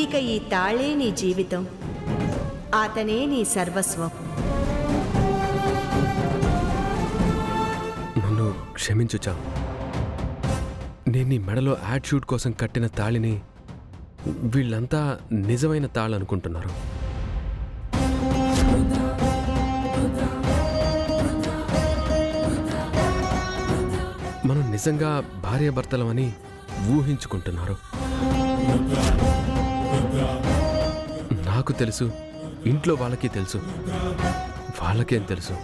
ఇక ఈ తాళే నీ జీవితం, అతనే నీ సర్వస్వం. నన్ను క్షమించు చామ్. నేను నీ మెడలో యాడ్ షూట్ కోసం కట్టిన తాళిని వీళ్ళంతా నిజమైన తాళనుకుంటున్నారు. మనం నిజంగా భార్యాభర్తలమని ఊహించుకుంటున్నారు. నాకు తెలుసు, ఇంట్లో వాళ్ళకి తెలుసు. వాళ్ళకేం తెలుసు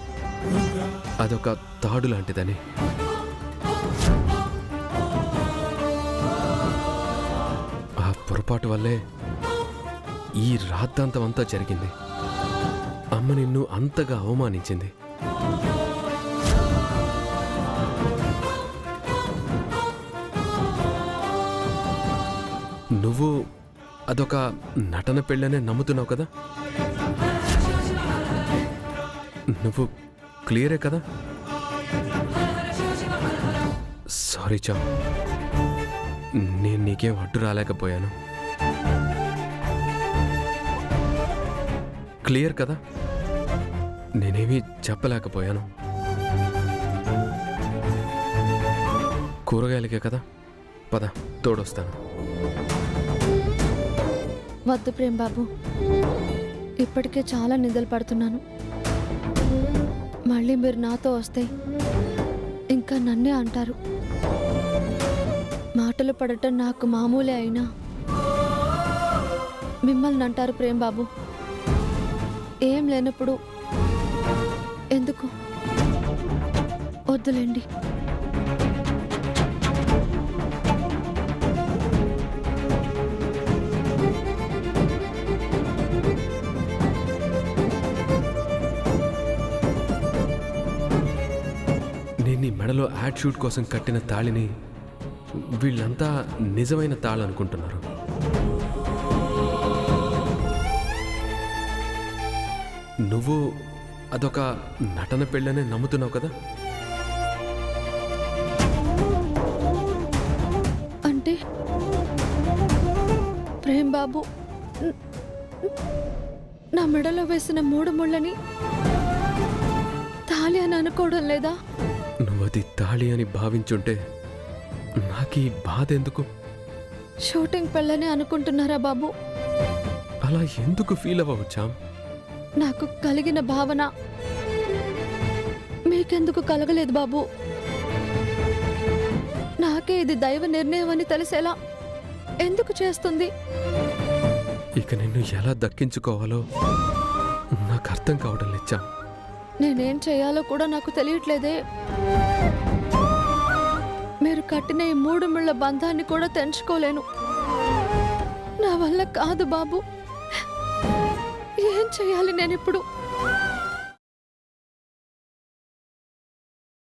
అదొక తాడు లాంటిదని. ఆ పొరపాటు వల్లే ఈ రాద్ధాంతం అంతా జరిగింది. అమ్మ నిన్ను అంతగా అవమానించింది. నువ్వు అదొక నటన పెళ్ళనే నమ్ముతున్నావు కదా? నువ్వు క్లియరే కదా? సారీ చామ్, నేను నీకేం అడ్డు రాలేకపోయాను. క్లియర్ కదా? నేనేమీ చెప్పలేకపోయాను. కూరగాయలకే కదా? పద, తోడొస్తాను. వద్దు ప్రేమ్ బాబు, ఇప్పటికే చాలా నిద్రలు పడుతున్నాను. మళ్ళీ మీరు నాతో వస్తే ఇంకా నన్నే అంటారు. మాటలు పడటం నాకు మామూలే అయినా మిమ్మల్ని అంటారు ప్రేమ్ బాబు. ఏం లేనప్పుడు ఎందుకు? వద్దులేండి. నీ మెడలో యాడ్ షూట్ కోసం కట్టిన తాళిని వీళ్ళంతా నిజమైన తాళనుకుంటున్నారు. నువ్వు అదొక నటన పెళ్ళనే నమ్ముతున్నావు కదా? అంటే ప్రేమ్ బాబు నా మెడలో వేసిన 3 ముళ్ళని తాళి అని అనుకోవడం లేదా? నువ్వది తాళి అని భావించుంటే నాకు ఈ బాధ ఎందుకు? షూటింగ్ పెళ్ళని అనుకుంటున్నారా బాబు? అలా ఎందుకు ఫీల్ అవ్వవచ్చాం? నాకు కలిగిన భావన మీకెందుకు కలగలేదు బాబు? నాకే ఇది దైవ నిర్ణయం అని తెలిసేలా ఎందుకు చేస్తుంది? ఇక నిన్ను ఎలా దక్కించుకోవాలో నాకు అర్థం కావడం లేచ్చా. నేనేం చేయాలో కూడా నాకు తెలియట్లేదే. మీరు కట్టిన ఈ 3 ముళ్ళ బంధాన్ని కూడా తెంచుకోలేను. నా వల్ల కాదు బాబు. ఏం చేయాలి నేనిప్పుడు?